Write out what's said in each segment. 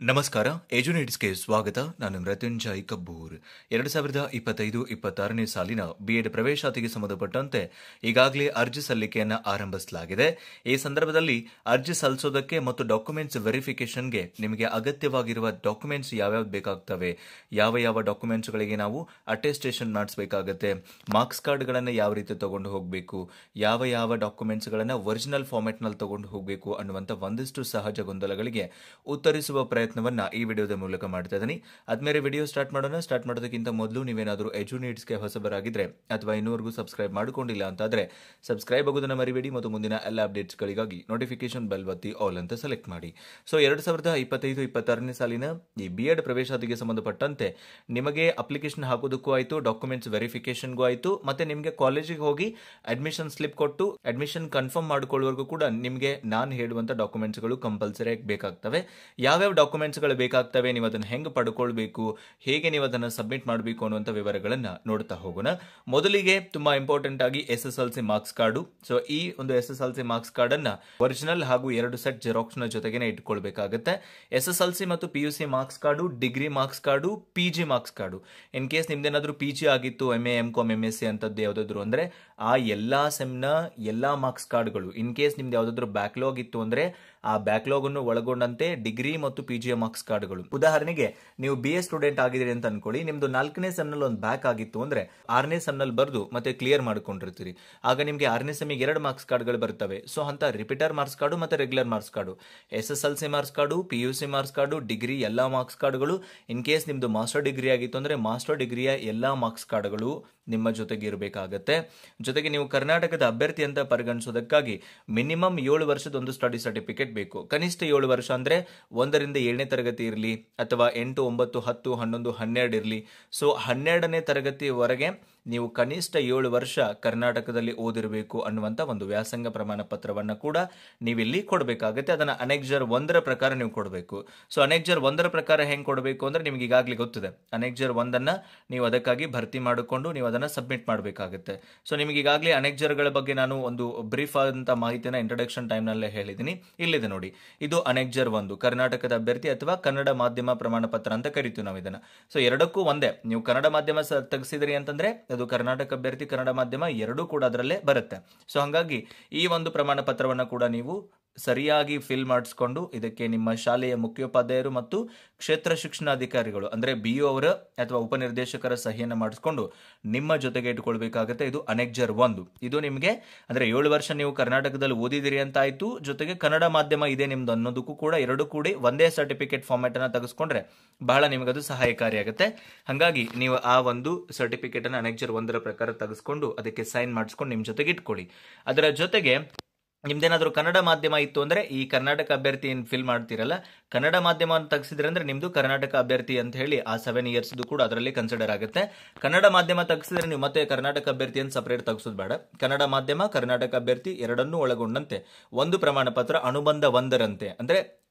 ನಮಸ್ಕಾರ, ಎಜುನೇಟ್ಸ್ಗೆ ಸ್ವಾಗತ. ನಾನು ಮೃತ್ಯುಂಜಯ್ ಕಬ್ಬೂರ್. 2025-26ನೇ ಸಾಲಿನ ಬಿಎಡ್ ಪ್ರವೇಶಾತಿಗೆ ಸಂಬಂಧಪಟ್ಟಂತೆ ಈಗಾಗಲೇ ಅರ್ಜಿ ಸಲ್ಲಿಕೆಯನ್ನು ಆರಂಭಿಸಲಾಗಿದೆ. ಈ ಸಂದರ್ಭದಲ್ಲಿ ಅರ್ಜಿ ಸಲ್ಲಿಸೋದಕ್ಕೆ ಮತ್ತು ಡಾಕ್ಯುಮೆಂಟ್ಸ್ ವೆರಿಫಿಕೇಷನ್ಗೆ ನಿಮಗೆ ಅಗತ್ಯವಾಗಿರುವ ಡಾಕ್ಯುಮೆಂಟ್ಸ್ ಯಾವ್ಯಾವ್ದು ಬೇಕಾಗ್ತವೆ, ಯಾವ ಡಾಕ್ಯುಮೆಂಟ್ಸ್ಗಳಿಗೆ ನಾವು ಅಟೆಸ್ಟೇಷನ್ ಮಾಡಿಸಬೇಕಾಗತ್ತೆ, ಮಾರ್ಕ್ಸ್ ಕಾರ್ಡ್ಗಳನ್ನು ಯಾವ ರೀತಿ ತಗೊಂಡು ಹೋಗಬೇಕು, ಯಾವ ಡಾಕ್ಯುಮೆಂಟ್ಸ್ಗಳನ್ನು ಒರಿಜಿನಲ್ ಫಾರ್ಮೆಟ್ನಲ್ಲಿ ತಗೊಂಡು ಹೋಗಬೇಕು ಅನ್ನುವಂಥ ಒಂದಿಷ್ಟು ಸಹಜ ಗೊಂದಲಗಳಿಗೆ ಉತ್ತರಿಸುವ ಪ್ರಯತ್ನವನ್ನ ಈ ವಿಡಿಯೋದ ಮೂಲಕ ಮಾಡ್ತಾ ಇದ್ದೀನಿ. ಆದ್ಮೇಲೆ ವಿಡಿಯೋ ಸ್ಟಾರ್ಟ್ ಮಾಡೋದಕ್ಕಿಂತ ಮೊದಲು ನೀವೇನಾದರೂ ಎಜುನೀಡ್ಸ್ಗೆ ಹೊಸಬರಾಗಿದ್ರೆ ಅಥವಾ ಇನ್ನೂವರೆಗೂ ಸಬ್ಸ್ಕ್ರೈಬ್ ಮಾಡಿಕೊಂಡಿಲ್ಲ ಅಂತಾದ್ರೆ ಸಬ್ಸ್ಕ್ರೈಬ್ ಆಗೋದನ್ನ ಮರಿಬೇಡಿ ಮತ್ತು ಮುಂದಿನ ಎಲ್ಲ ಅಪ್ಡೇಟ್ಸ್ಗಳಿಗಾಗಿ ನೋಟಿಫಿಕೇಶನ್ ಬೆಲ್ ಒತ್ತಿ ಆಲ್ ಅಂತ ಸೆಲೆಕ್ಟ್ ಮಾಡಿ. ಸೊ 2025-26ನೇ ಸಾಲಿನ ಈ ಬಿಎಡ್ ಪ್ರವೇಶಾತಿಗೆ ಸಂಬಂಧಪಟ್ಟಂತೆ ನಿಮಗೆ ಅಪ್ಲಿಕೇಶನ್ ಹಾಕೋದಕ್ಕೂ ಆಯಿತು, ಡಾಕ್ಯುಮೆಂಟ್ಸ್ ವೆರಿಫಿಕೇಶನ್ಗೂ ಆಯಿತು, ಮತ್ತೆ ನಿಮಗೆ ಕಾಲೇಜಿಗೆ ಹೋಗಿ ಅಡ್ಮಿಷನ್ ಸ್ಲಿಪ್ ಕೊಟ್ಟು ಅಡ್ಮಿಷನ್ ಕನ್ಫರ್ಮ್ ಮಾಡಿಕೊಳ್ಳುವವರೆಗೂ ಕೂಡ ನಿಮಗೆ ನಾನು ಹೇಳುವಂಥ ಡಾಕ್ಯುಮೆಂಟ್ಸ್ಗಳು ಕಂಪಲ್ಸರಿ ಬೇಕಾಗ್ತವೆ. ಯಾವ್ಯಾವ ಡಾಕ್ಯುಮೆಂಟ್ಸ್ಗಳು ಬೇಕಾಗ್ತವೆ, ನೀವು ಅದನ್ನು ಹೆಂಗೆ ಪಡ್ಕೊಳ್ಬೇಕು, ಹೇಗೆ ನೀವು ಅದನ್ನು ಸಬ್ಮಿಟ್ ಮಾಡಬೇಕು ಅನ್ನುವಂಥ ವಿವರಗಳನ್ನು ನೋಡ್ತಾ ಹೋಗೋಣ. ಮೊದಲಿಗೆ ತುಂಬಾ ಇಂಪಾರ್ಟೆಂಟ್ ಆಗಿ SSLC ಮಾರ್ಕ್ಸ್ ಕಾರ್ಡು. ಸೊ ಈ ಒಂದು SSLC ಮಾರ್ಕ್ಸ್ ಕಾರ್ಡ್ ಅನ್ನ ಒರಿಜಿನಲ್ ಹಾಗೂ 2 ಸೆಟ್ ಜೆರಾಕ್ಸ್ ನ ಜೊತೆಗೆ ಇಟ್ಕೊಳ್ಬೇಕಾಗುತ್ತೆ. SSLC ಮತ್ತು PUC marks card, degree marks card, PG marks card. In case ನಿಮ್ದೇನಾದ್ರೂ PG ಆಗಿತ್ತು, MA, MCOM, MSc ಅಂತದ್ದು ಯಾವ್ದಾದ್ರು ಅಂದ್ರೆ ಆ ಎಲ್ಲಾ ಸೆಮ್ನ ಎಲ್ಲಾ ಮಾರ್ಕ್ಸ್ ಕಾರ್ಡ್ಗಳು, ಇನ್ ಕೇಸ್ ನಿಮ್ದು ಯಾವ್ದಾದ್ರು ಬ್ಯಾಕ್ಲಾಗ್ ಇತ್ತು ಅಂದ್ರೆ ಆ ಬ್ಯಾಕ್ಲಾಗ್ ಅನ್ನು ಒಳಗೊಂಡಂತೆ ಡಿಗ್ರಿ ಮತ್ತು PG ಮಾರ್ಕ್ಸ್ ಕಾರ್ಡ್ಗಳು. ಉದಾಹರಣೆಗೆ ನೀವು BA ಸ್ಟೂಡೆಂಟ್ ಆಗಿದ್ದೀರಿ ಅಂತ ಅನ್ಕೊಳ್ಳಿ, ನಿಮ್ದು 4ನೇ ಸೆಮ್ನಲ್ಲಿ ಒಂದು ಬ್ಯಾಕ್ ಆಗಿತ್ತು ಅಂದ್ರೆ 6ನೇ ಸೆಮ್ನಲ್ಲಿ ಬರೆದು ಮತ್ತೆ ಕ್ಲಿಯರ್ ಮಾಡ್ಕೊಂಡಿರ್ತೀರಿ. ಆಗ ನಿಮ್ಗೆ 6ನೇ ಸೆಮಿಗೆ 2 ಮಾರ್ಕ್ಸ್ ಕಾರ್ಡ್ಗಳು ಬರ್ತವೆ. ಸೊ ಅಂತ ರಿಪೀಟರ್ ಮಾರ್ಕ್ಸ್ ಕಾರ್ಡು ಮತ್ತೆ regular marks card, SSLC marks card, PUC marks card, degree ಎಲ್ಲಾ ಮಾರ್ಕ್ಸ್ ಕಾರ್ಡ್ಗಳು. ಇನ್ ಕೇಸ್ ನಿಮ್ದು ಮಾಸ್ಟರ್ ಡಿಗ್ರಿ ಆಗಿತ್ತು ಅಂದ್ರೆ ಮಾಸ್ಟರ್ ಡಿಗ್ರಿಯ ಎಲ್ಲಾ ಮಾರ್ಕ್ಸ್ ಕಾರ್ಡ್ಗಳು ನಿಮ್ಮ ಜೊತೆಗೆ ಇರಬೇಕಾಗತ್ತೆ. ಜೊತೆಗೆ ನೀವು ಕರ್ನಾಟಕದ ಅಭ್ಯರ್ಥಿ ಅಂತ ಪರಿಗಣಿಸೋದಕ್ಕಾಗಿ ಮಿನಿಮಮ್ 7 ವರ್ಷದ ಒಂದು ಸ್ಟಡಿ ಸರ್ಟಿಫಿಕೇಟ್ ಬೇಕು. ಕನಿಷ್ಠ 7 ವರ್ಷ ಅಂದ್ರೆ 1ರಿಂದ 7ನೇ ತರಗತಿ ಇರಲಿ ಅಥವಾ 8, 9, 10, 11, 12 ಇರಲಿ. ಸೊ 12ನೇ ತರಗತಿವರೆಗೆ ನೀವು ಕನಿಷ್ಠ 7 ವರ್ಷ ಕರ್ನಾಟಕದಲ್ಲಿ ಓದಿರಬೇಕು ಅನ್ನುವಂಥ ಒಂದು ವ್ಯಾಸಂಗ ಪ್ರಮಾಣ ಪತ್ರವನ್ನು ಕೂಡ ನೀವಿಲ್ಲಿ ಕೊಡಬೇಕಾಗುತ್ತೆ. ಅದನ್ನ ಅನೆಕ್ಜರ್ 1ರ ಪ್ರಕಾರ ನೀವು ಕೊಡಬೇಕು. ಸೊ ಅನೆಕ್ಜರ್ 1ರ ಪ್ರಕಾರ ಹೆಂಗೆ ಕೊಡಬೇಕು ಅಂದ್ರೆ ನಿಮ್ಗೆ ಈಗಾಗಲೇ ಗೊತ್ತಿದೆ. ಅನೆಕ್ಜರ್ 1ಅನ್ನ ನೀವು ಅದಕ್ಕಾಗಿ ಭರ್ತಿ ಮಾಡಿಕೊಂಡು ನೀವು ಅದನ್ನ ಸಬ್ಮಿಟ್ ಮಾಡಬೇಕಾಗುತ್ತೆ. ಸೊ ನಿಮಗೆ ಈಗಾಗಲೇ ಅನೆಕ್ಜರ್ಗಳ ಬಗ್ಗೆ ನಾನು ಒಂದು ಬ್ರೀಫ್ ಆದಂತ ಮಾಹಿತಿನ ಇಂಟ್ರೊಡಕ್ಷನ್ ಟೈಮ್ ನಲ್ಲೇ ಹೇಳಿದ್ದೀನಿ. ಇಲ್ಲಿದೆ ನೋಡಿ, ಇದು ಅನೆಕ್ಜರ್ 1, ಕರ್ನಾಟಕದ ಅಭ್ಯರ್ಥಿ ಅಥವಾ ಕನ್ನಡ ಮಾಧ್ಯಮ ಪ್ರಮಾಣ ಪತ್ರ ಅಂತ ಕರಿತೀವಿ ನಾವು ಇದನ್ನ. ಸೊ ಎರಡಕ್ಕೂ ಒಂದೇ. ನೀವು ಕನ್ನಡ ಮಾಧ್ಯಮ ತೆಗೆಸಿದ್ರಿ ಅಂತಂದ್ರೆ ಅದು ಕರ್ನಾಟಕ ಅಭ್ಯರ್ಥಿ ಕನ್ನಡ ಮಾಧ್ಯಮ ಎರಡೂ ಕೂಡ ಅದರಲ್ಲೇ ಬರುತ್ತೆ. ಸೊ ಹಾಗಾಗಿ ಈ ಒಂದು ಪ್ರಮಾಣ ಪತ್ರವನ್ನು ಕೂಡ ನೀವು ಸರಿಯಾಗಿ ಫಿಲ್ ಮಾಡಿಸ್ಕೊಂಡು ಇದಕ್ಕೆ ನಿಮ್ಮ ಶಾಲೆಯ ಮುಖ್ಯೋಪಾಧ್ಯಾಯರು ಮತ್ತು ಕ್ಷೇತ್ರ ಶಿಕ್ಷಣಾಧಿಕಾರಿಗಳು ಅಂದ್ರೆ BO ಅವರ ಅಥವಾ ಉಪನಿರ್ದೇಶಕರ ಸಹಿಯನ್ನು ಮಾಡಿಸ್ಕೊಂಡು ನಿಮ್ಮ ಜೊತೆಗೆ ಇಟ್ಕೊಳ್ಬೇಕಾಗುತ್ತೆ. ಇದು ಅನೆಕ್ಜರ್ 1. ಇದು ನಿಮಗೆ ಅಂದ್ರೆ 7 ವರ್ಷ ನೀವು ಕರ್ನಾಟಕದಲ್ಲಿ ಓದಿದಿರಿ ಅಂತ ಆಯ್ತು, ಜೊತೆಗೆ ಕನ್ನಡ ಮಾಧ್ಯಮ ಇದೆ ನಿಮ್ದು ಅನ್ನೋದಕ್ಕೂ ಕೂಡ ಎರಡೂ ಕೂಡಿ ಒಂದೇ ಸರ್ಟಿಫಿಕೇಟ್ ಫಾರ್ಮ್ಯಾಟ್ ಅನ್ನ ತೆಗೆಸ್ಕೊಂಡ್ರೆ ಬಹಳ ನಿಮಗದು ಸಹಾಯಕಾರಿಯಾಗುತ್ತೆ. ಹಾಗಾಗಿ ನೀವು ಆ ಒಂದು ಸರ್ಟಿಫಿಕೇಟ್ ಅನ್ನ ಅನೆಕ್ಜರ್ 1ರ ಪ್ರಕಾರ ತೆಗೆಸ್ಕೊಂಡು ಅದಕ್ಕೆ ಸೈನ್ ಮಾಡಿಸ್ಕೊಂಡು ನಿಮ್ ಜೊತೆಗೆ ಇಟ್ಕೊಳ್ಳಿ. ಅದರ ಜೊತೆಗೆ ನಿಮ್ದೇನಾದ್ರೂ ಕನ್ನಡ ಮಾಧ್ಯಮ ಇತ್ತು ಅಂದ್ರೆ ಈ ಕರ್ನಾಟಕ ಅಭ್ಯರ್ಥಿ ಏನ್ ಫಿಲ್ ಮಾಡ್ತಿರಲ್ಲ, ಕನ್ನಡ ಮಾಧ್ಯಮ ಅಂತ ತೆಗೆಸಿದ್ರೆ ಅಂದ್ರೆ ನಿಮ್ದು ಕರ್ನಾಟಕ ಅಭ್ಯರ್ಥಿ ಅಂತ ಹೇಳಿ ಆ 7 ಇಯರ್ಸ್ ಕೂಡ ಅದರಲ್ಲಿ ಕನ್ಸಿಡರ್ ಆಗುತ್ತೆ. ಕನ್ನಡ ಮಾಧ್ಯಮ ತೆಗೆಸಿದ್ರೆ ನೀವು ಮತ್ತೆ ಕರ್ನಾಟಕ ಅಭ್ಯರ್ಥಿ ಅಂತ ಸಪರೇಟ್ ತೆಗೆಸೋದು ಬೇಡ. ಕನ್ನಡ ಮಾಧ್ಯಮ, ಕರ್ನಾಟಕ ಅಭ್ಯರ್ಥಿ ಎರಡನ್ನೂ ಒಳಗೊಂಡಂತೆ ಒಂದು ಪ್ರಮಾಣ ಪತ್ರ ಅನುಬಂಧ 1ರಂತೆ ಅಂದ್ರೆ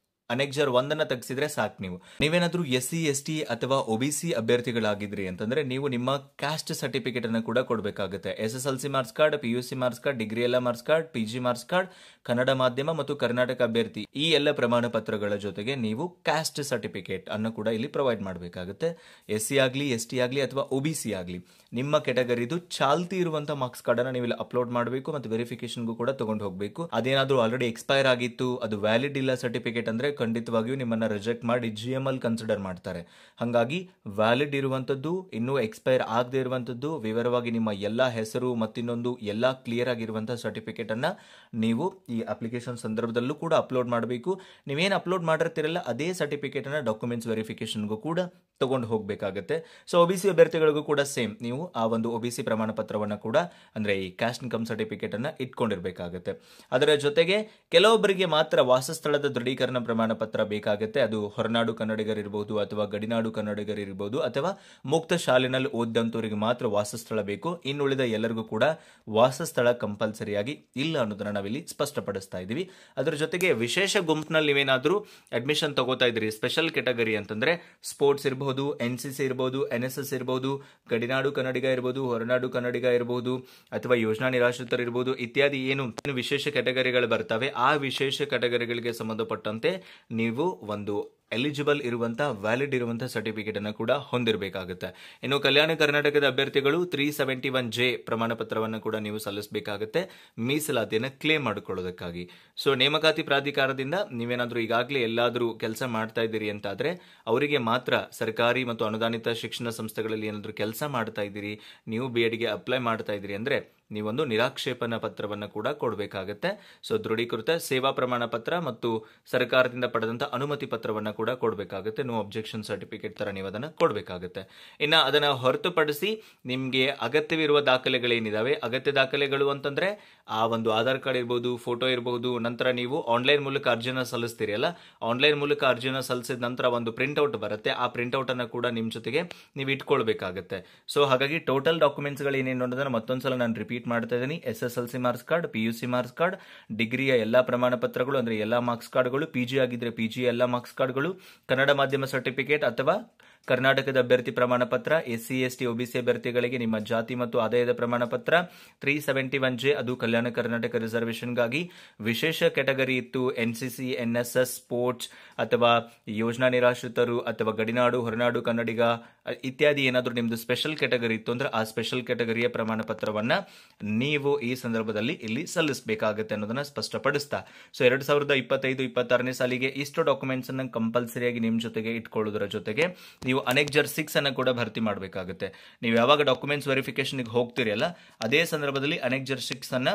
ಅನೆಕ್ಜರ್ 1ಅನ್ನ ತೆಗೆಸಿದ್ರೆ ಸಾಕು. ನೀವೇನಾದ್ರೂ SC, ST ಅಥವಾ OBC ಅಭ್ಯರ್ಥಿಗಳಾಗಿದ್ರಿ ಅಂತಂದ್ರೆ ನೀವು ನಿಮ್ಮ ಕ್ಯಾಸ್ಟ್ ಸರ್ಟಿಫಿಕೇಟ್ ಅನ್ನು ಕೂಡ ಕೊಡಬೇಕಾಗುತ್ತೆ. SSLC marks card, PUC marks card, degree ಎಲ್ಲ marks card, PG marks card, Kannada ಮಾಧ್ಯಮ ಮತ್ತು ಕರ್ನಾಟಕ ಅಭ್ಯರ್ಥಿ ಈ ಎಲ್ಲ ಪ್ರಮಾಣ ಪತ್ರಗಳ ಜೊತೆಗೆ ನೀವು ಕ್ಯಾಸ್ಟ್ ಸರ್ಟಿಫಿಕೇಟ್ ಅನ್ನು ಕೂಡ ಇಲ್ಲಿ ಪ್ರೊವೈಡ್ ಮಾಡಬೇಕಾಗುತ್ತೆ. SC ಆಗಲಿ, ST ಆಗಲಿ ಅಥವಾ OBC ಆಗಲಿ ನಿಮ್ಮ ಕೆಟಗರಿದು ಚಾಲ್ತಿ ಇರುವಂತಹ ಮಾರ್ಕ್ಸ್ ಕಾರ್ಡ್ ಅನ್ನು ನೀವು ಇಲ್ಲಿ ಅಪ್ಲೋಡ್ ಮಾಡಬೇಕು ಮತ್ತು ವೆರಿಫಿಕೇಶನ್ಗೂ ಕೂಡ ತಗೊಂಡು ಹೋಗಬೇಕು. ಅದೇನಾದ್ರೂ ಆಲ್ರೆಡಿ ಎಕ್ಸ್ಪೈರ್ ಆಗಿತ್ತು, ಅದು ವ್ಯಾಲಿಡ್ ಇಲ್ಲ ಸರ್ಟಿಫಿಕೇಟ್ ಅಂದ್ರೆ ಖಂಡಿತವಾಗಿಯೂ ನಿಮ್ಮನ್ನ ರಿಜೆಕ್ಟ್ ಮಾಡಿ GML ಕನ್ಸಿಡರ್ ಮಾಡ್ತಾರೆ. ಹಾಗಾಗಿ ವ್ಯಾಲಿಡ್ ಇರುವಂತದ್ದು, ಇನ್ನೂ ಎಕ್ಸ್ಪೈರ್ ಆಗದೆ ಇರುವಂತದ್ದು, ವಿವರವಾಗಿ ನಿಮ್ಮ ಎಲ್ಲಾ ಹೆಸರು ಮತ್ತಿನ್ನೊಂದು ಎಲ್ಲಾ ಕ್ಲಿಯರ್ ಆಗಿರುವಂತಹ ಸರ್ಟಿಫಿಕೇಟ್ ಅನ್ನ ನೀವು ಈ ಅಪ್ಲಿಕೇಶನ್ ಸಂದರ್ಭದಲ್ಲೂ ಕೂಡ ಅಪ್ಲೋಡ್ ಮಾಡಬೇಕು. ನೀವೇನು ಅಪ್ಲೋಡ್ ಮಾಡಿರ್ತಿರಲ್ಲ ಅದೇ ಸರ್ಟಿಫಿಕೇಟ್ ಅನ್ನ ಡಾಕ್ಯುಮೆಂಟ್ಸ್ ವೆರಿಫಿಕೇಶನ್ಗೂ ಕೂಡ ತಗೊಂಡು ಹೋಗಬೇಕಾಗುತ್ತೆ. ಸೊ OBC ಅಭ್ಯರ್ಥಿಗಳಿಗೂ ಕೂಡ ಸೇಮ್, ನೀವು ಆ ಒಂದು OBC ಪ್ರಮಾಣ ಪತ್ರವನ್ನ ಕೂಡ ಅಂದ್ರೆ ಈ ಕ್ಯಾಸ್ಟ್ ಇನ್ಕಮ್ ಸರ್ಟಿಫಿಕೇಟ್ ಅನ್ನ ಇಟ್ಕೊಂಡಿರ್ಬೇಕಾಗುತ್ತೆ. ಅದರ ಜೊತೆಗೆ ಕೆಲವೊಬ್ಬರಿಗೆ ಮಾತ್ರ ವಾಸಸ್ಥಳದ ದೃಢೀಕರಣ ಪ್ರಮಾಣ ಪತ್ರ ಬೇಕಾಗುತ್ತೆ. ಅದು ಹೊರನಾಡು ಕನ್ನಡಿಗರಿರ್ಬೋದು ಅಥವಾ ಗಡಿನಾಡು ಕನ್ನಡಿಗರಿರ್ಬೋದು ಅಥವಾ ಮುಕ್ತ ಶಾಲೆನಲ್ಲಿ ಓದಂತವರಿಗೆ ಮಾತ್ರ ವಾಸಸ್ಥಳ ಬೇಕು. ಇನ್ನುಳಿದ ಎಲ್ಲರಿಗೂ ಕೂಡ ವಾಸಸ್ಥಳ ಕಂಪಲ್ಸರಿಯಾಗಿ ಇಲ್ಲ ಅನ್ನೋದನ್ನ ನಾವಿಲ್ಲಿ ಸ್ಪಷ್ಟಪಡಿಸ್ತಾ ಇದೀವಿ. ಅದರ ಜೊತೆಗೆ ವಿಶೇಷ ಗುಂಪಿನಲ್ಲಿ ನೀವೇನಾದ್ರೂ ಅಡ್ಮಿಷನ್ ತಗೋತಾ ಇದ್ರಿ, ಸ್ಪೆಷಲ್ ಕೆಟಗರಿ ಅಂತಂದ್ರೆ ಸ್ಪೋರ್ಟ್ಸ್ ಇರಬಹುದು, NCC ಇರಬಹುದು, NSS ಇರಬಹುದು, ಗಡಿನಾಡು ಕನ್ನಡಿಗ ಇರಬಹುದು, ಹೊರನಾಡು ಕನ್ನಡಿಗ ಇರಬಹುದು ಅಥವಾ ಯೋಜನಾ ನಿರಾಶ್ರಿತರು ಇರಬಹುದು, ಇತ್ಯಾದಿ ಏನು ವಿಶೇಷ ಕೆಟಗರಿಗಳು ಬರ್ತವೆ ಆ ವಿಶೇಷ ಕೆಟಗರಿಗಳಿಗೆ ಸಂಬಂಧಪಟ್ಟಂತೆ ನೀವು ಒಂದು ಎಲಿಜಿಬಲ್ ಇರುವಂತ ವ್ಯಾಲಿಡ್ ಇರುವಂತ ಸರ್ಟಿಫಿಕೇಟ್ ಅನ್ನು ಕೂಡ ಹೊಂದಿರಬೇಕಾಗುತ್ತೆ. ಇನ್ನು ಕಲ್ಯಾಣ ಕರ್ನಾಟಕದ ಅಭ್ಯರ್ಥಿಗಳು 371J ಪ್ರಮಾಣ ಪತ್ರವನ್ನು ಕೂಡ ನೀವು ಸಲ್ಲಿಸಬೇಕಾಗುತ್ತೆ ಮೀಸಲಾತಿಯನ್ನು ಕ್ಲೇಮ್ ಮಾಡಿಕೊಳ್ಳೋದಕ್ಕಾಗಿ. ಸೊ ನೇಮಕಾತಿ ಪ್ರಾಧಿಕಾರದಿಂದ ನೀವೇನಾದ್ರೂ ಈಗಾಗಲೇ ಎಲ್ಲಾದ್ರೂ ಕೆಲಸ ಮಾಡ್ತಾ ಇದ್ದೀರಿ ಅಂತಾದ್ರೆ ಅವರಿಗೆ ಮಾತ್ರ ಸರ್ಕಾರಿ ಮತ್ತು ಅನುದಾನಿತ ಶಿಕ್ಷಣ ಸಂಸ್ಥೆಗಳಲ್ಲಿ ಏನಾದ್ರೂ ಕೆಲಸ ಮಾಡ್ತಾ ಇದ್ದೀರಿ, ನೀವು BEdಗೆ ಅಪ್ಲೈ ಮಾಡ್ತಾ ಇದ್ದೀರಿ ಅಂದ್ರೆ ನೀವೊಂದು ನಿರಾಕ್ಷೇಪಣ ಪತ್ರವನ್ನು ಕೂಡ ಕೊಡಬೇಕಾಗುತ್ತೆ. ಸೊ ದೃಢೀಕೃತ ಸೇವಾ ಪ್ರಮಾಣ ಪತ್ರ ಮತ್ತು ಸರ್ಕಾರದಿಂದ ಪಡೆದಂತ ಅನುಮತಿ ಪತ್ರವನ್ನು ಕೂಡ ಕೊಡಬೇಕಾಗುತ್ತೆ. ನೋ ಅಬ್ಜೆಕ್ಷನ್ ಸರ್ಟಿಫಿಕೇಟ್ ತರ ನೀವು ಅದನ್ನ ಕೊಡಬೇಕಾಗುತ್ತೆ. ಇನ್ನ ಅದನ್ನ ಹೊರತುಪಡಿಸಿ ನಿಮ್ಗೆ ಅಗತ್ಯವಿರುವ ದಾಖಲೆಗಳೇನಿದಾವೆ, ಅಗತ್ಯ ದಾಖಲೆಗಳು ಅಂತಂದ್ರೆ ಆ ಒಂದು ಆಧಾರ್ ಕಾರ್ಡ್ ಇರಬಹುದು, ಫೋಟೋ ಇರಬಹುದು, ನಂತರ ನೀವು ಆನ್ಲೈನ್ ಮೂಲಕ ಅರ್ಜಿನ ಸಲ್ಲಿಸ್ತೀರಿ ಅಲ್ಲ, ಆನ್ಲೈನ್ ಮೂಲಕ ಅರ್ಜಿನ ಸಲ್ಲಿಸಿದ ನಂತರ ಒಂದು ಪ್ರಿಂಟ್ಔಟ್ ಬರುತ್ತೆ, ಆ ಪ್ರಿಂಟ್ಔಟ್ ಅನ್ನ ಕೂಡ ನಿಮ್ ಜೊತೆಗೆ ನೀವು ಇಟ್ಕೊಳ್ಬೇಕಾಗುತ್ತೆ. ಸೊ ಹಾಗಾಗಿ ಟೋಟಲ್ ಡಾಕ್ಯುಮೆಂಟ್ಸ್ ಗಳು ಏನೇನು ಅನ್ನೋದನ್ನ ಮತ್ತೊಂದ್ಸಲ ನಾನು ರಿಪೀಟ್ ಮಾಡ್ತಾ ಇದ್ದೀನಿ. SSLC marks card, PUC marks card, ಡಿಗ್ರಿಯ ಎಲ್ಲಾ ಪ್ರಮಾಣ ಪತ್ರಗಳು ಅಂದ್ರೆ ಎಲ್ಲಾ ಮಾರ್ಕ್ಸ್ ಕಾರ್ಡ್ಗಳು, PG ಆಗಿದ್ರೆ PG ಎಲ್ಲಾ ಮಾರ್ಕ್ಸ್ ಕಾರ್ಡ್ಗಳು, ಕನ್ನಡ ಮಾಧ್ಯಮ ಸರ್ಟಿಫಿಕೇಟ್ ಅಥವಾ ಕರ್ನಾಟಕದ ಅಭ್ಯರ್ಥಿ ಪ್ರಮಾಣ ಪತ್ರ, SC ST OBC ಅಭ್ಯರ್ಥಿಗಳಿಗೆ ನಿಮ್ಮ ಜಾತಿ ಮತ್ತು ಆದಾಯದ ಪ್ರಮಾಣ ಪತ್ರ, 371J ಅದು ಕಲ್ಯಾಣ ಕರ್ನಾಟಕ ರಿಸರ್ವೇಶನ್ಗಾಗಿ, ವಿಶೇಷ ಕ್ಯಾಟಗರಿ ಇತ್ತು NCC NSS ಸ್ಪೋರ್ಟ್ಸ್ ಅಥವಾ ಯೋಜನಾ ನಿರಾಶ್ರಿತರು ಅಥವಾ ಗಡಿನಾಡು ಹೊರನಾಡು ಕನ್ನಡಿಗ ಇತ್ಯಾದಿ ಏನಾದರೂ ನಿಮ್ದು ಸ್ಪೆಷಲ್ ಕ್ಯಾಟಗರಿ ಇತ್ತು ಅಂದ್ರೆ ಆ ಸ್ಪೆಷಲ್ ಕ್ಯಾಟಗರಿಯ ಪ್ರಮಾಣ ಪತ್ರವನ್ನ ನೀವು ಈ ಸಂದರ್ಭದಲ್ಲಿ ಇಲ್ಲಿ ಸಲ್ಲಿಸಬೇಕಾಗುತ್ತೆ ಅನ್ನೋದನ್ನ ಸ್ಪಷ್ಟಪಡಿಸ್ತಾ, ಸೊ 2025-26ನೇ ಸಾಲಿಗೆ ಇಷ್ಟು ಡಾಕ್ಯುಮೆಂಟ್ಸ್ ಅನ್ನ ಕಂಪಲ್ಸರಿಯಾಗಿ ನಿಮ್ ಜೊತೆಗೆ ಇಟ್ಕೊಳ್ಳೋದರ ಜೊತೆಗೆ ನೀವು ಅನೆಕ್ಜರ್ 6 ಅನ್ನ ಕೂಡ ಭರ್ತಿ ಮಾಡಬೇಕಾಗುತ್ತೆ. ನೀವು ಯಾವಾಗ ಡಾಕ್ಯುಮೆಂಟ್ಸ್ ವೆರಿಫಿಕೇಶನ್ ಹೋಗ್ತೀರಿ ಅಲ್ಲ, ಅದೇ ಸಂದರ್ಭದಲ್ಲಿ ಅನೆಕ್ಜರ್ 6 ಅನ್ನ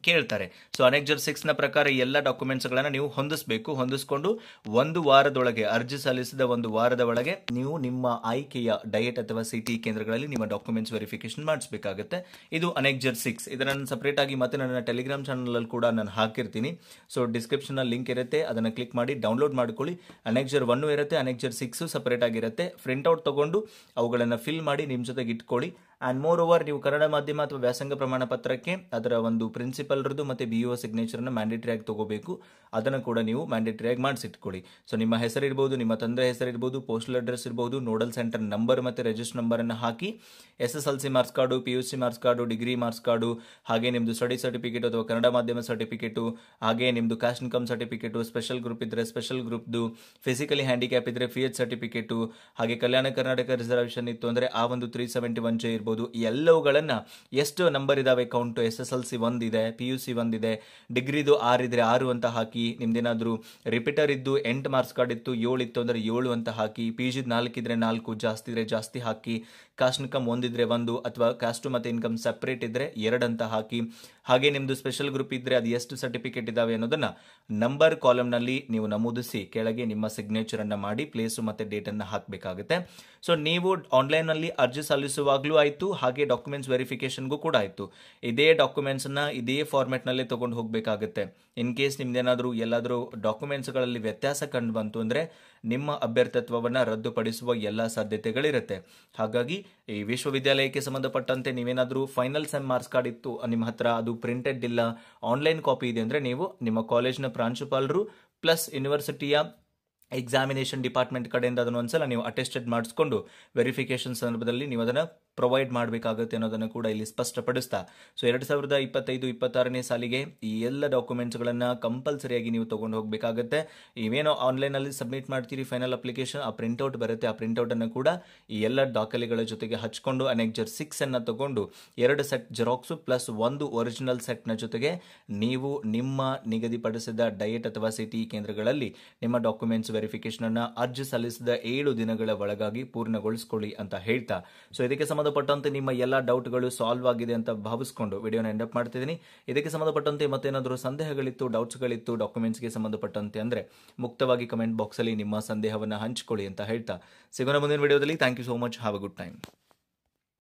ಕೇಳ್ತಾರೆ. ಸೊ ಅನೆಕ್ಜರ್ 6 ನ ಪ್ರಕಾರ ಎಲ್ಲ ಡಾಕ್ಯುಮೆಂಟ್ಸ್ ಗಳನ್ನ ನೀವು ಹೊಂದಿಸ್ಕೊಂಡು ಒಂದು ವಾರದೊಳಗೆ ಅರ್ಜಿ ಸಲ್ಲಿಸಿದ ಒಂದು ವಾರದ ಒಳಗೆ ನೀವು ನಿಮ್ಮ ಆಯ್ಕೆಯ ಡಯಟ್ ಅಥವಾ CTE ಕೇಂದ್ರಗಳಲ್ಲಿ ನಿಮ್ಮ ಡಾಕ್ಯುಮೆಂಟ್ಸ್ ವೆರಿಫಿಕೇಶನ್ ಮಾಡಿಸಬೇಕಾಗುತ್ತೆ. ಇದು ಅನೆಕ್ಜರ್ 6. ಇದನ್ನ ಸಪರೇಟ್ ಆಗಿ ಮತ್ತೆ ನನ್ನ ಟೆಲಿಗ್ರಾಮ್ ಚಾನಲ್ ಅಲ್ಲಿ ಕೂಡ ನಾನು ಹಾಕಿರ್ತೀನಿ. ಸೊ ಡಿಸ್ಕ್ರಿಪ್ಷನ್ ಅಲ್ಲಿ ಲಿಂಕ್ ಇರುತ್ತೆ, ಅದನ್ನ ಕ್ಲಿಕ್ ಮಾಡಿ ಡೌನ್ಲೋಡ್ ಮಾಡ್ಕೊಳ್ಳಿ. ಅನೆಕ್ಜರ್ 1 ಇರುತ್ತೆ, ಅನೆಕ್ಜರ್ 6 ಸಪರೇಟ್ ಆಗಿರುತ್ತೆ. ಪ್ರಿಂಟ್ಔಟ್ ತಗೊಂಡು ಅವುಗಳನ್ನ ಫಿಲ್ ಮಾಡಿ ನಿಮ್ ಜೊತೆಗೆ ಇಟ್ಕೊಳ್ಳಿ. ಅಂಡ್ ಮೋರ್ ಓವರ್ ನೀವು ಕನ್ನಡ ಮಾಧ್ಯಮ ಅಥವಾ ವ್ಯಾಸಂಗ ಪ್ರಮಾಣ ಪತ್ರಕ್ಕೆ ಅದರ ಒಂದು ಪ್ರಿನ್ಸಿಪಲ್ರದ್ದು ಮತ್ತೆ BO ಸಿಗ್ನೇಚರ್ ಅನ್ನು ಮ್ಯಾಂಡೇಟರಿ ಆಗಿ ತಗೋಬೇಕು. ಅದನ್ನು ಕೂಡ ನೀವು ಮ್ಯಾಂಡೇಟರಿ ಆಗಿ ಮಾಡಿಸಿಟ್ಕೊಳ್ಳಿ. ಸೊ ನಿಮ್ಮ ಹೆಸರಿರ್ಬೋದು, ನಿಮ್ಮ ತಂದೆ ಹೆಸರಿರ್ಬೋದು, ಪೋಸ್ಟಲ್ ಅಡ್ರೆಸ್ ಇರಬಹುದು, ನೋಡಲ್ ಸೆಂಟರ್ ನಂಬರ್ ಮತ್ತೆ ರಿಜಿಸ್ಟರ್ ನಂಬರ್ ಅನ್ನು ಹಾಕಿ SSLC marks card, PUC marks card, degree marks card, ಹಾಗೆ ನಿಮ್ದು ಸ್ಟಡಿ ಸರ್ಟಿಫಿಕೇಟ್ ಅಥವಾ ಕನ್ನಡ ಮಾಧ್ಯಮ ಸರ್ಟಿಫಿಕೇಟು, ಹಾಗೆ ನಿಮ್ದು caste income certificate, special group ಇದ್ರೆ ಸ್ಪೆಷಲ್ ಗ್ರೂಪ್ದು, ಫಿಸಿಕಲಿ ಹ್ಯಾಂಡಿಕ್ಯಾಪ್ ಇದ್ರೆ FH ಸರ್ಟಿಫಿಕೇಟು, ಹಾಗೆ ಕಲ್ಯಾಣ ಕರ್ನಾಟಕ ರಿಸರ್ವೇಶನ್ ಇತ್ತು ಅಂದ್ರೆ ಆ ಒಂದು 371J ಇರಬಹುದು. ಎಲ್ಲವುಗಳನ್ನ ಎಷ್ಟು ನಂಬರ್ ಇದಾವೆ ಕೌಂಟ್, SSLC 1 ಇದೆ, PUC 1 ಇದೆ, ಡಿಗ್ರಿದು 6 ಇದ್ರೆ 6 ಅಂತ ಹಾಕಿ, ನಿಮ್ದೇನಾದ್ರೂ ರಿಪೀಟರ್ ಇದ್ದು 8 ಮಾರ್ಕ್ಸ್ ಕಾರ್ಡ್ ಇತ್ತು 7 ಇತ್ತು ಅಂದ್ರೆ 7 ಅಂತ ಹಾಕಿ, PG 4 ಇದ್ರೆ 4, ಜಾಸ್ತಿ ಇದ್ರೆ ಜಾಸ್ತಿ ಹಾಕಿ, ಕಾಸ್ಟ್ ಇನ್ಕಮ್ 1 ಇದ್ರೆ 1 ಅಥವಾ ಕಾಸ್ಟ್ ಮತ್ತೆ ಇನ್ಕಮ್ ಸೆಪರೇಟ್ ಇದ್ರೆ 2 ಅಂತ ಹಾಕಿ, ಹಾಗೆ ನಿಮ್ದು ಸ್ಪೆಷಲ್ ಗ್ರೂಪ್ ಇದ್ರೆ ಅದು ಎಷ್ಟು ಸರ್ಟಿಫಿಕೇಟ್ ಇದಾವೆ ಅನ್ನೋದನ್ನ ನಂಬರ್ ಕಾಲಮ್ ನಲ್ಲಿ ನೀವು ನಮೂದಿಸಿ ಕೆಳಗೆ ನಿಮ್ಮ ಸಿಗ್ನೇಚರ್ ಅನ್ನ ಮಾಡಿ ಪ್ಲೇಸ್ ಮತ್ತೆ ಡೇಟ್ ಅನ್ನ ಹಾಕಬೇಕಾಗುತ್ತೆ. ಸೊ ನೀವು ಆನ್ಲೈನ್ ನಲ್ಲಿ ಅರ್ಜಿ ಸಲ್ಲಿಸುವಾಗ್ಲೂ ಆಯ್ತು, ಹಾಗೆ ಡಾಕ್ಯುಮೆಂಟ್ಸ್ ವೆರಿಫಿಕೇಶನ್ಗೂ ಕೂಡ ಆಯ್ತು, ಇದೇ ಡಾಕ್ಯುಮೆಂಟ್ಸ್ ಅನ್ನ ಇದೇ ಫಾರ್ಮೆಟ್ ನಲ್ಲೇ ತಗೊಂಡು ಹೋಗಬೇಕಾಗುತ್ತೆ. ಇನ್ ಕೇಸ್ ನಿಮ್ದೇನಾದ್ರೂ ಎಲ್ಲಾದ್ರೂ ಡಾಕ್ಯುಮೆಂಟ್ಸ್ ಗಳಲ್ಲಿ ವ್ಯತ್ಯಾಸ ಕಂಡು ಬಂತು ಅಂದ್ರೆ ನಿಮ್ಮ ಅಭ್ಯರ್ಥಿತ್ವವನ್ನ ರದ್ದುಪಡಿಸುವ ಎಲ್ಲಾ ಸಾಧ್ಯತೆಗಳಿರುತ್ತೆ. ಹಾಗಾಗಿ ಈ ವಿಶ್ವವಿದ್ಯಾಲಯಕ್ಕೆ ಸಂಬಂಧಪಟ್ಟಂತೆ ನೀವೇನಾದ್ರೂ ಫೈನಲ್ ಸೆಮ್ ಮಾರ್ಕ್ಸ್ ಕಾರ್ಡ್ ಇತ್ತು ನಿಮ್ಮ ಹತ್ರ, ಅದು ಪ್ರಿಂಟೆಡ್ ಇಲ್ಲ, ಆನ್ಲೈನ್ ಕಾಪಿ ಇದೆ ಅಂದ್ರೆ ನೀವು ನಿಮ್ಮ ಕಾಲೇಜ್ನ ಪ್ರಾಂಶುಪಾಲರು ಪ್ಲಸ್ ಯೂನಿವರ್ಸಿಟಿಯ ಎಕ್ಸಾಮಿನೇಷನ್ ಡಿಪಾರ್ಟ್ಮೆಂಟ್ ಕಡೆಯಿಂದ ಅದನ್ನು ಒಂದ್ಸಲ ನೀವು ಅಟೆಸ್ಟೆಡ್ ಮಾಡಿಸ್ಕೊಂಡು ವೆರಿಫಿಕೇಶನ್ ಸಂದರ್ಭದಲ್ಲಿ ನೀವು ಅದನ್ನ ಪ್ರೊವೈಡ್ ಮಾಡಬೇಕಾಗುತ್ತೆ ಅನ್ನೋದನ್ನು ಕೂಡ ಇಲ್ಲಿ ಸ್ಪಷ್ಟಪಡಿಸ್ತಾ, ಸೊ 2025-26ನೇ ಸಾಲಿಗೆ ಈ ಎಲ್ಲ ಡಾಕ್ಯುಮೆಂಟ್ಸ್ಗಳನ್ನು ಕಂಪಲ್ಸರಿಯಾಗಿ ನೀವು ತಗೊಂಡು ಹೋಗಬೇಕಾಗುತ್ತೆ. ಇವೇನೋ ಆನ್ಲೈನಲ್ಲಿ ಸಬ್ಮಿಟ್ ಮಾಡ್ತೀರಿ ಫೈನಲ್ ಅಪ್ಲಿಕೇಶನ್, ಆ ಪ್ರಿಂಟ್ಔಟ್ ಬರುತ್ತೆ, ಆ ಪ್ರಿಂಟ್ಔಟ್ ಅನ್ನು ಕೂಡ ಈ ಎಲ್ಲ ದಾಖಲೆಗಳ ಜೊತೆಗೆ ಹಚ್ಕೊಂಡು ಅನೆಕ್ಜರ್ 6 ಅನ್ನು ತಗೊಂಡು 2 ಸೆಟ್ ಜೆರಾಕ್ಸು ಪ್ಲಸ್ 1 ಒರಿಜಿನಲ್ ಸೆಟ್ನ ಜೊತೆಗೆ ನೀವು ನಿಮ್ಮ ನಿಗದಿಪಡಿಸಿದ ಡಯಟ್ ಅಥವಾ CTE ಕೇಂದ್ರಗಳಲ್ಲಿ ನಿಮ್ಮ ಡಾಕ್ಯುಮೆಂಟ್ಸ್ ವೆರಿಫಿಕೇಶನ್ ಅನ್ನ ಅರ್ಜಿ ಸಲ್ಲಿಸಿದ 7 ದಿನಗಳ ಒಳಗಾಗಿ ಪೂರ್ಣಗೊಳಿಸಿಕೊಳ್ಳಿ ಅಂತ ಹೇಳ್ತಾ, ಸೊ ಇದಕ್ಕೆ ಸಂಬಂಧಪಟ್ಟಂತೆ ನಿಮ್ಮ ಎಲ್ಲ ಡೌಟ್ಗಳು ಸಾಲ್ವ್ ಆಗಿದೆ ಅಂತ ಭಾವಿಸಿಕೊಂಡು ವಿಡಿಯೋನ ಎಂಡ್ ಅಪ್ ಮಾಡ್ತಿದ್ದೀನಿ. ಇದಕ್ಕೆ ಸಂಬಂಧಪಟ್ಟಂತೆ ಮತ್ತೇನಾದರೂ ಸಂದೇಹಗಳಿತ್ತು, ಡೌಟ್ಸ್ಗಳಿತ್ತು ಡಾಕ್ಯುಮೆಂಟ್ಸ್ಗೆ ಸಂಬಂಧಪಟ್ಟಂತೆ ಅಂದ್ರೆ ಮುಕ್ತವಾಗಿ ಕಮೆಂಟ್ ಬಾಕ್ಸ್ ಅಲ್ಲಿ ನಿಮ್ಮ ಸಂದೇಹವನ್ನು ಹಂಚಿಕೊಳ್ಳಿ ಅಂತ ಹೇಳ್ತಾ ಸಿಗೋಣ ಮುಂದಿನ ವಿಡಿಯೋದಲ್ಲಿ. Thank you so much, have a good time.